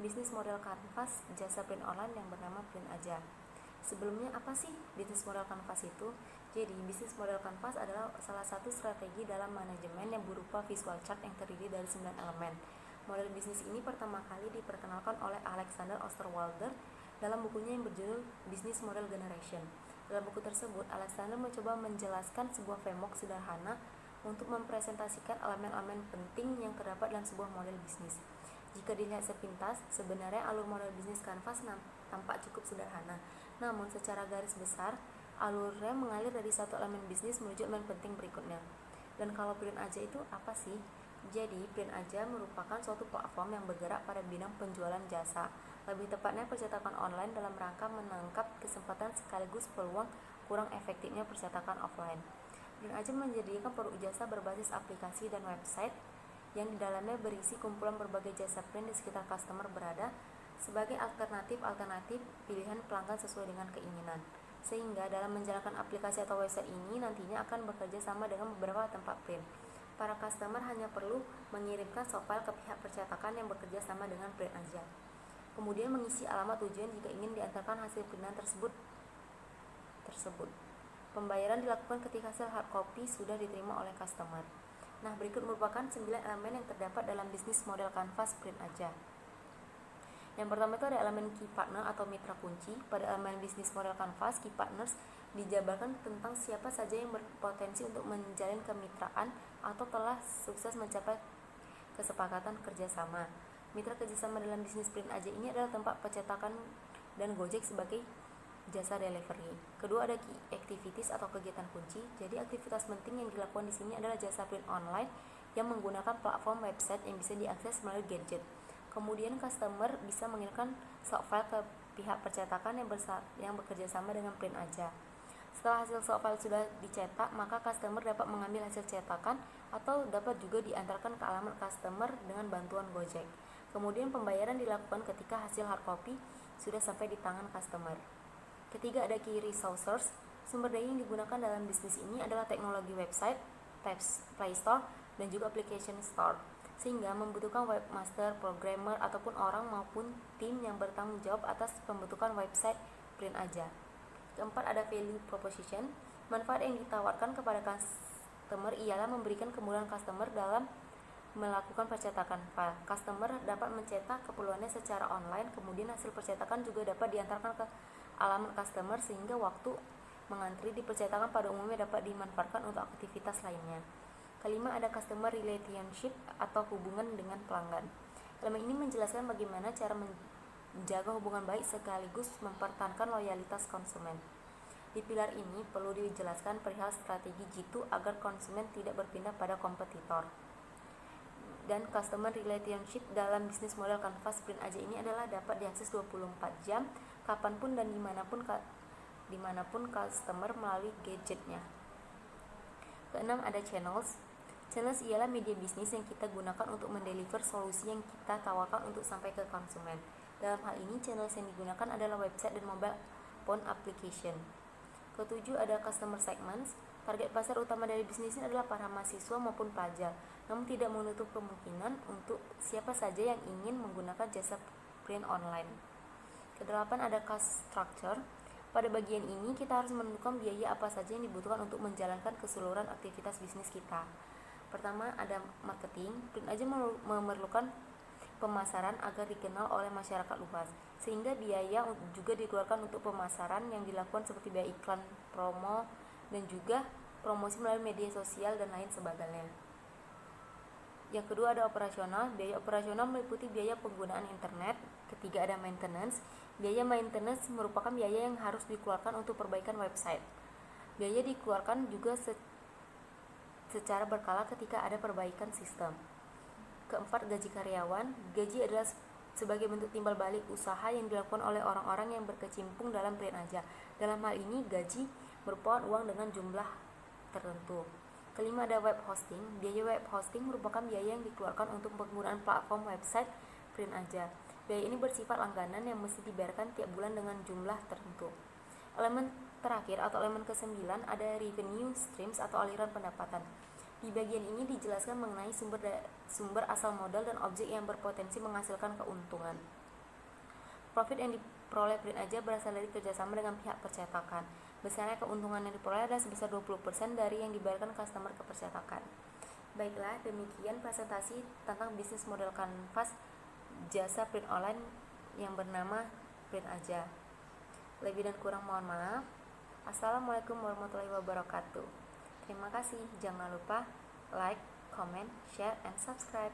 bisnis model kanvas jasa print online yang bernama Print Aja. Sebelumnya apa sih bisnis model kanvas itu? Jadi, bisnis model kanvas adalah salah satu strategi dalam manajemen yang berupa visual chart yang terdiri dari 9 elemen. Model bisnis ini pertama kali diperkenalkan oleh Alexander Osterwalder dalam bukunya yang berjudul Business Model Generation. Dalam buku tersebut, Alexander mencoba menjelaskan sebuah framework sederhana untuk mempresentasikan elemen-elemen penting yang terdapat dalam sebuah model bisnis. Jika dilihat sepintas, sebenarnya alur model bisnis kanvas tampak cukup sederhana. Namun, secara garis besar, alurnya mengalir dari satu elemen bisnis menuju elemen penting berikutnya. Dan kalau Print Aja itu apa sih? Jadi, Print Aja merupakan suatu platform yang bergerak pada bidang penjualan jasa. Lebih tepatnya percetakan online dalam rangka menangkap kesempatan sekaligus peluang kurang efektifnya percetakan offline. Print Aja menjadikan produk jasa berbasis aplikasi dan website yang di dalamnya berisi kumpulan berbagai jasa print di sekitar customer berada sebagai alternatif pilihan pelanggan sesuai dengan keinginan. Sehingga dalam menjalankan aplikasi atau website ini nantinya akan bekerja sama dengan beberapa tempat print. Para customer hanya perlu mengirimkan soft file ke pihak percetakan yang bekerja sama dengan Print Aja. Kemudian mengisi alamat tujuan jika ingin diantarkan hasil printan tersebut. Pembayaran dilakukan ketika hasil hard copy sudah diterima oleh customer. Nah, berikut merupakan 9 elemen yang terdapat dalam bisnis model kanvas Print Aja. Yang pertama itu ada elemen key partner atau mitra kunci. Pada elemen bisnis model kanvas, key partners dijabarkan tentang siapa saja yang berpotensi untuk menjalin kemitraan atau telah sukses mencapai kesepakatan kerjasama. Mitra kerjasama dalam bisnis Print Aja ini adalah tempat percetakan dan Gojek sebagai jasa delivery. Kedua ada key activities atau kegiatan kunci. Jadi aktivitas penting yang dilakukan di sini adalah jasa print online yang menggunakan platform website yang bisa diakses melalui gadget. Kemudian customer bisa mengirimkan soft file ke pihak percetakan yang bekerja sama dengan Print Aja. Setelah hasil soft file sudah dicetak, maka customer dapat mengambil hasil cetakan atau dapat juga diantarkan ke alamat customer dengan bantuan Gojek. Kemudian pembayaran dilakukan ketika hasil hard copy sudah sampai di tangan customer. Ketiga ada key resources. Sumber daya yang digunakan dalam bisnis ini adalah teknologi website, Play Store, dan juga application store, sehingga membutuhkan webmaster, programmer, ataupun orang maupun tim yang bertanggung jawab atas pembentukan website Print Aja. Keempat ada value proposition. Manfaat yang ditawarkan kepada customer ialah memberikan kemudahan customer dalam melakukan percetakan file. Customer dapat mencetak keperluannya secara online, kemudian hasil percetakan juga dapat diantarkan ke alamat customer sehingga waktu mengantri di percetakan pada umumnya dapat dimanfaatkan untuk aktivitas lainnya. Kelima ada customer relationship atau hubungan dengan pelanggan. Elemen ini menjelaskan bagaimana cara menjaga hubungan baik sekaligus mempertahankan loyalitas konsumen. Di pilar ini perlu dijelaskan perihal strategi G2 agar konsumen tidak berpindah pada kompetitor. Dan customer relationship dalam bisnis model kanvas Print Aja ini adalah dapat diakses 24 jam kapanpun dan dimanapun customer melalui gadgetnya. Keenam ada channels. Channels ialah media bisnis yang kita gunakan untuk mendeliver solusi yang kita tawarkan untuk sampai ke konsumen. Dalam hal ini channels yang digunakan adalah website dan mobile phone application. Ketujuh ada customer segments. Target pasar utama dari bisnis ini adalah para mahasiswa maupun pelajar, namun tidak menutup kemungkinan untuk siapa saja yang ingin menggunakan jasa print online. Kedelapan ada cost structure. Pada bagian ini kita harus menentukan biaya apa saja yang dibutuhkan untuk menjalankan keseluruhan aktivitas bisnis kita. Pertama ada marketing. Print Aja memerlukan pemasaran agar dikenal oleh masyarakat luas, sehingga biaya juga dikeluarkan untuk pemasaran yang dilakukan seperti biaya iklan, promo, dan juga promosi melalui media sosial dan lain sebagainya. Yang kedua ada operasional. Biaya operasional meliputi biaya penggunaan internet. Ketiga ada maintenance. Biaya maintenance merupakan biaya yang harus dikeluarkan untuk perbaikan website. Biaya dikeluarkan juga secara berkala ketika ada perbaikan sistem. Keempat, gaji karyawan. Gaji adalah sebagai bentuk timbal balik usaha yang dilakukan oleh orang-orang yang berkecimpung dalam Print Aja. Dalam hal ini, gaji merupakan uang dengan jumlah tertentu. Kelima ada web hosting. Biaya web hosting merupakan biaya yang dikeluarkan untuk penggunaan platform website Print Aja. Biaya ini bersifat langganan yang mesti dibayarkan tiap bulan dengan jumlah tertentu. Elemen terakhir atau elemen ke-9 ada revenue streams atau aliran pendapatan. Di bagian ini dijelaskan mengenai sumber asal modal dan objek yang berpotensi menghasilkan keuntungan. Profit yang diperoleh Print Aja berasal dari kerjasama dengan pihak percetakan. Besarnya keuntungan yang diperoleh adalah sebesar 20% dari yang dibayarkan customer ke percetakan. Baiklah, demikian presentasi tentang bisnis model kanvas jasa print online yang bernama Print Aja. Lebih dan kurang mohon maaf. Assalamualaikum warahmatullahi wabarakatuh. Terima kasih. Jangan lupa like, comment, share, and subscribe.